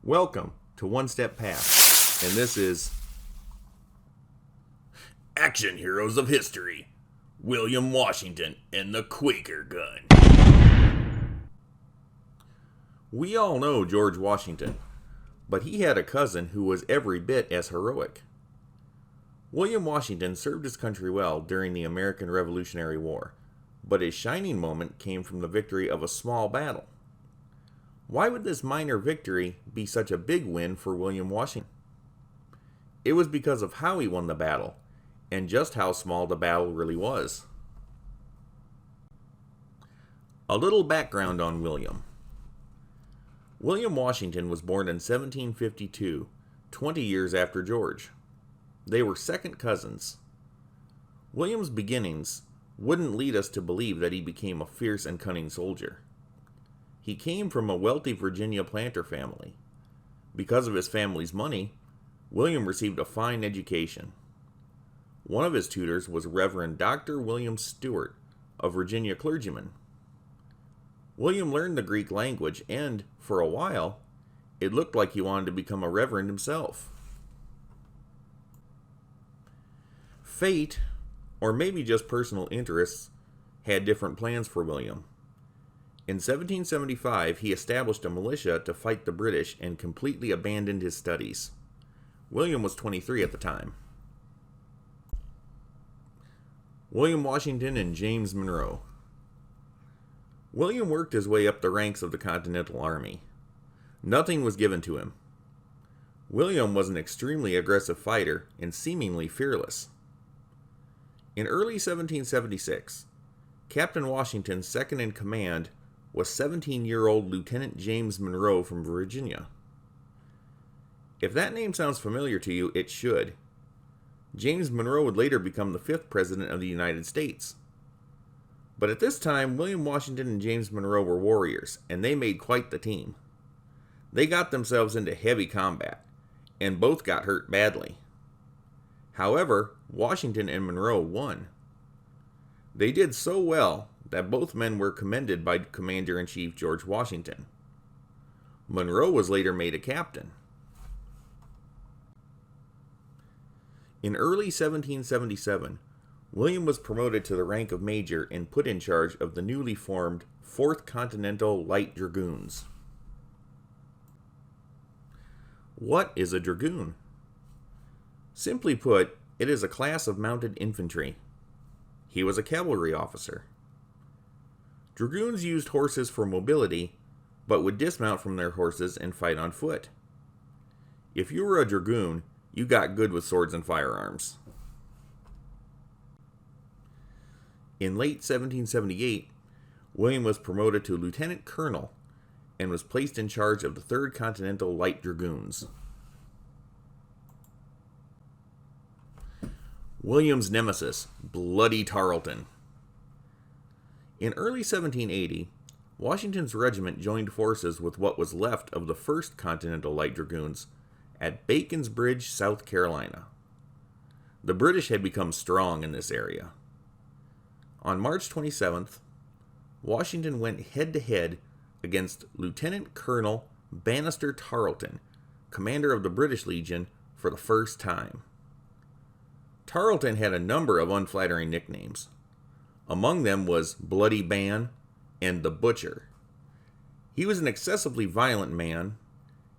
Welcome to One Step Past, and this is Action Heroes of History, William Washington and the Quaker Gun. We all know George Washington, but he had a cousin who was every bit as heroic. William Washington served his country well during the American Revolutionary War, but his shining moment came from the victory of a small battle. Why would this minor victory be such a big win for William Washington? It was because of how he won the battle, and just how small the battle really was. A little background on William. William Washington was born in 1752, 20 years after George. They were second cousins. William's beginnings wouldn't lead us to believe that he became a fierce and cunning soldier. He came from a wealthy Virginia planter family. Because of his family's money, William received a fine education. One of his tutors was Reverend Dr. William Stewart, a Virginia clergyman. William learned the Greek language and, for a while, it looked like he wanted to become a reverend himself. Fate, or maybe just personal interests, had different plans for William. In 1775, he established a militia to fight the British and completely abandoned his studies. William was 23 at the time. William Washington and James Monroe. William worked his way up the ranks of the Continental Army. Nothing was given to him. William was an extremely aggressive fighter and seemingly fearless. In early 1776, Captain Washington's second in command was 17-year-old Lieutenant James Monroe from Virginia. If that name sounds familiar to you, it should. James Monroe would later become the 5th President of the United States. But at this time, William Washington and James Monroe were warriors, and they made quite the team. They got themselves into heavy combat, and both got hurt badly. However, Washington and Monroe won. They did so well that both men were commended by Commander-in-Chief George Washington. Monroe was later made a captain. In early 1777, William was promoted to the rank of major and put in charge of the newly formed 4th Continental Light Dragoons. What is a dragoon? Simply put, it is a class of mounted infantry. He was a cavalry officer. Dragoons used horses for mobility, but would dismount from their horses and fight on foot. If you were a dragoon, you got good with swords and firearms. In late 1778, William was promoted to lieutenant colonel and was placed in charge of the 3rd Continental Light Dragoons. William's nemesis, Bloody Tarleton. In early 1780, Washington's regiment joined forces with what was left of the 1st Continental Light Dragoons at Bacon's Bridge, South Carolina. The British had become strong in this area. On March 27th, Washington went head-to-head against Lieutenant Colonel Banastre Tarleton, commander of the British Legion, for the first time. Tarleton had a number of unflattering nicknames. Among them was Bloody Ban and the Butcher. He was an excessively violent man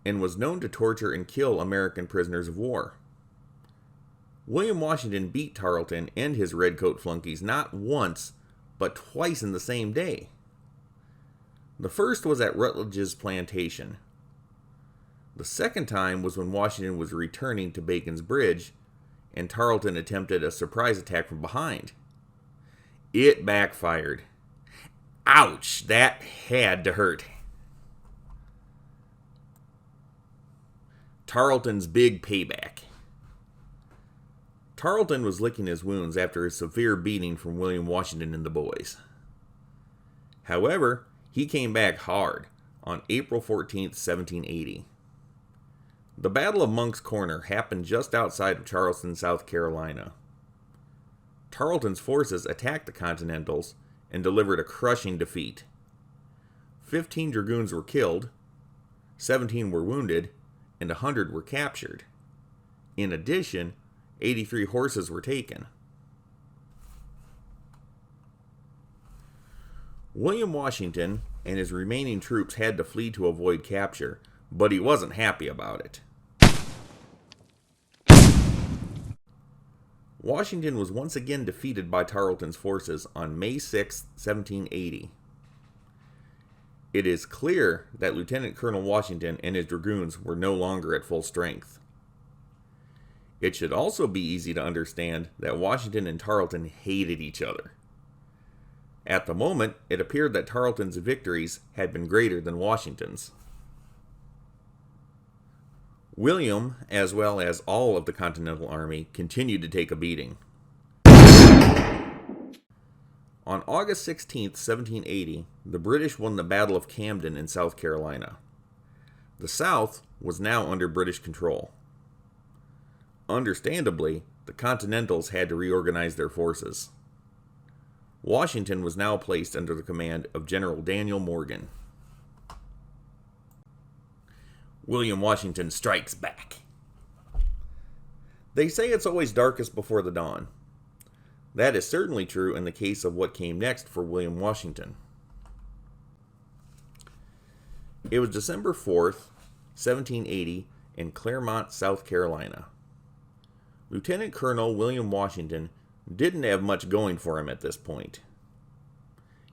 and was known to torture and kill American prisoners of war. William Washington beat Tarleton and his redcoat flunkies not once, but twice in the same day. The first was at Rutledge's plantation. The second time was when Washington was returning to Bacon's Bridge, and Tarleton attempted a surprise attack from behind. It backfired. Ouch, that had to hurt. Tarleton's big payback. Tarleton was licking his wounds after a severe beating from William Washington and the boys. However, he came back hard on April 14th, 1780. The Battle of Monk's Corner happened just outside of Charleston, South Carolina. Tarleton's forces attacked the Continentals and delivered a crushing defeat. 15 dragoons were killed, 17 were wounded, and 100 were captured. In addition, 83 horses were taken. William Washington and his remaining troops had to flee to avoid capture, but he wasn't happy about it. Washington was once again defeated by Tarleton's forces on May 6, 1780. It is clear that Lieutenant Colonel Washington and his dragoons were no longer at full strength. It should also be easy to understand that Washington and Tarleton hated each other. At the moment, it appeared that Tarleton's victories had been greater than Washington's. William, as well as all of the Continental Army, continued to take a beating. On August 16, 1780, the British won the Battle of Camden in South Carolina. The South was now under British control. Understandably, the Continentals had to reorganize their forces. Washington was now placed under the command of General Daniel Morgan. William Washington strikes back. They say it's always darkest before the dawn. That is certainly true in the case of what came next for William Washington. It was December 4th, 1780, in Claremont, South Carolina. Lieutenant Colonel William Washington didn't have much going for him at this point.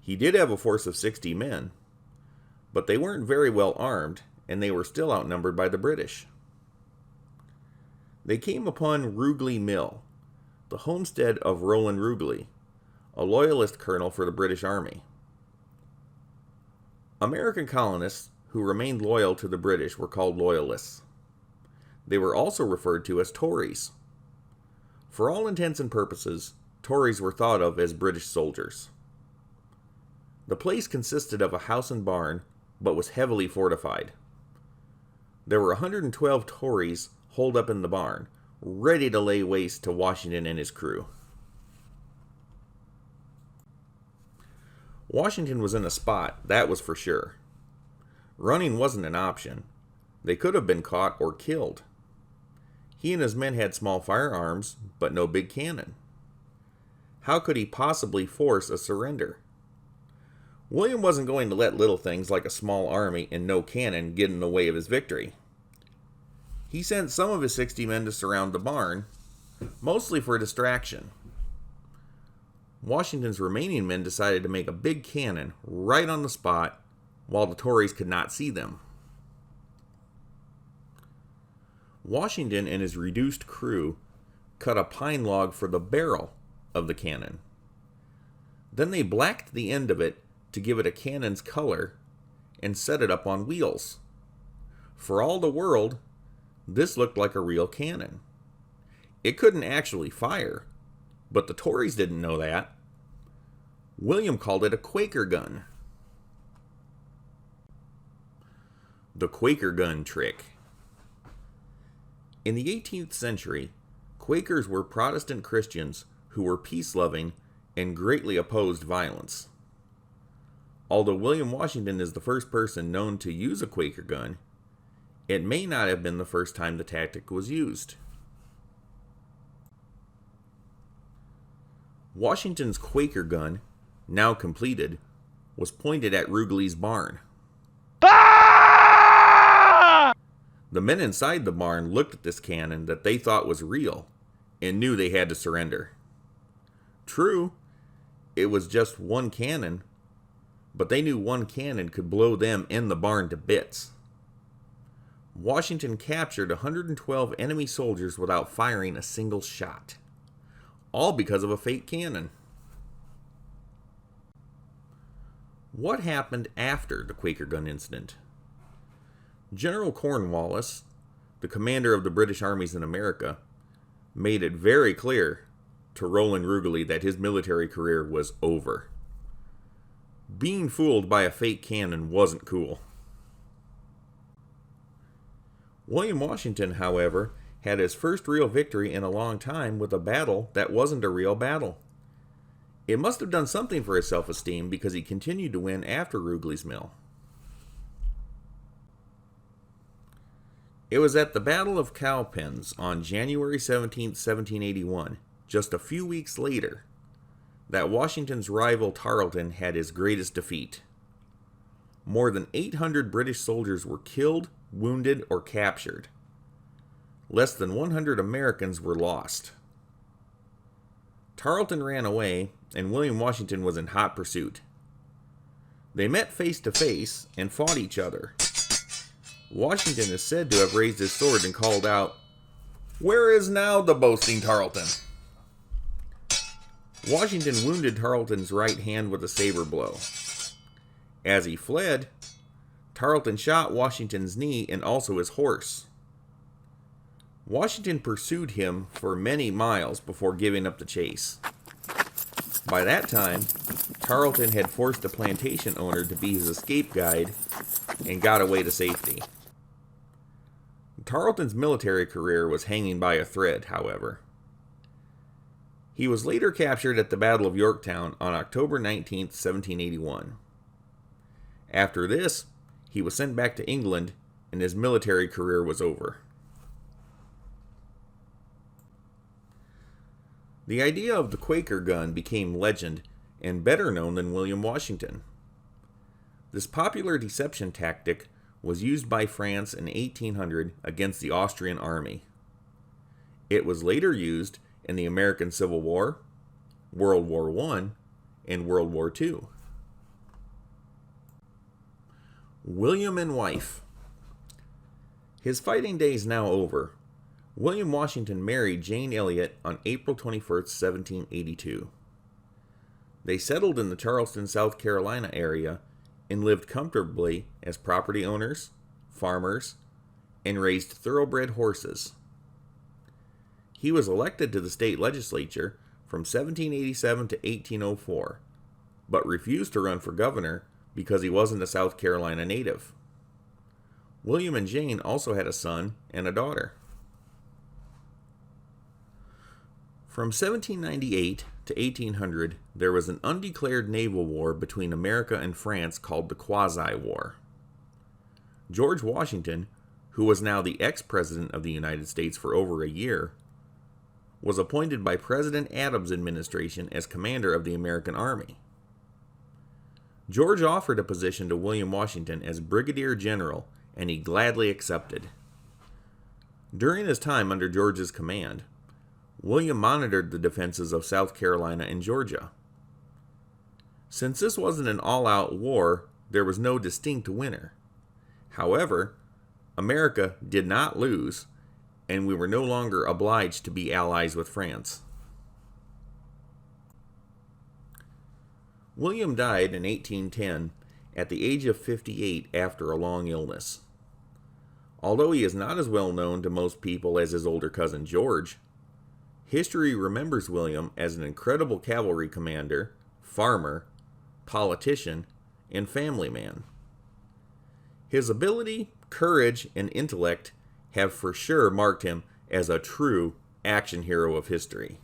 He did have a force of 60 men, but they weren't very well armed, and they were still outnumbered by the British. They came upon Rugeley Mill, the homestead of Roland Rugeley, a loyalist colonel for the British Army. American colonists who remained loyal to the British were called loyalists. They were also referred to as Tories. For all intents and purposes, Tories were thought of as British soldiers. The place consisted of a house and barn, but was heavily fortified. There were 112 Tories holed up in the barn, ready to lay waste to Washington and his crew. Washington was in a spot, that was for sure. Running wasn't an option. They could have been caught or killed. He and his men had small firearms, but no big cannon. How could he possibly force a surrender? William wasn't going to let little things like a small army and no cannon get in the way of his victory. He sent some of his 60 men to surround the barn, mostly for distraction. Washington's remaining men decided to make a big cannon right on the spot while the Tories could not see them. Washington and his reduced crew cut a pine log for the barrel of the cannon. Then they blacked the end of it to give it a cannon's color and set it up on wheels. For all the world, this looked like a real cannon. It couldn't actually fire, but the Tories didn't know that. William called it a Quaker gun. The Quaker gun trick. In the 18th century, Quakers were Protestant Christians who were peace-loving and greatly opposed violence. Although William Washington is the first person known to use a Quaker gun, it may not have been the first time the tactic was used. Washington's Quaker gun, now completed, was pointed at Rugeley's barn. The men inside the barn looked at this cannon that they thought was real and knew they had to surrender. True, it was just one cannon, but they knew one cannon could blow them and the barn to bits. Washington captured 112 enemy soldiers without firing a single shot, all because of a fake cannon. What happened after the Quaker Gun incident? General Cornwallis, the commander of the British armies in America, made it very clear to Roland Rugeley that his military career was over. Being fooled by a fake cannon wasn't cool. William Washington, however, had his first real victory in a long time with a battle that wasn't a real battle. It must have done something for his self-esteem because he continued to win after Rugeley's Mill. It was at the Battle of Cowpens on January 17, 1781, just a few weeks later, that Washington's rival Tarleton had his greatest defeat. More than 800 British soldiers were killed, wounded, or captured. Less than 100 Americans were lost. Tarleton ran away, and William Washington was in hot pursuit. They met face to face and fought each other. Washington is said to have raised his sword and called out, "Where is now the boasting Tarleton?" Washington wounded Tarleton's right hand with a saber blow. As he fled, Tarleton shot Washington's knee and also his horse. Washington pursued him for many miles before giving up the chase. By that time, Tarleton had forced a plantation owner to be his escape guide and got away to safety. Tarleton's military career was hanging by a thread, however. He was later captured at the Battle of Yorktown on October 19, 1781. After this, he was sent back to England and his military career was over. The idea of the Quaker gun became legend and better known than William Washington. This popular deception tactic was used by France in 1800 against the Austrian army. It was later used in the American Civil War, World War I, and World War II. William and wife. His fighting days now over, William Washington married Jane Elliott on April 21, 1782. They settled in the Charleston, South Carolina area and lived comfortably as property owners, farmers, and raised thoroughbred horses. He was elected to the state legislature from 1787 to 1804, but refused to run for governor because he wasn't a South Carolina native. William and Jane also had a son and a daughter. From 1798 to 1800, there was an undeclared naval war between America and France called the Quasi-War. George Washington, who was now the ex-president of the United States for over a year, was appointed by President Adams' administration as commander of the American Army. George offered a position to William Washington as brigadier general, and he gladly accepted. During his time under George's command, William monitored the defenses of South Carolina and Georgia. Since this wasn't an all-out war, there was no distinct winner. However, America did not lose, and we were no longer obliged to be allies with France. William died in 1810 at the age of 58 after a long illness. Although he is not as well known to most people as his older cousin George, history remembers William as an incredible cavalry commander, farmer, politician, and family man. His ability, courage, and intellect have for sure marked him as a true action hero of history.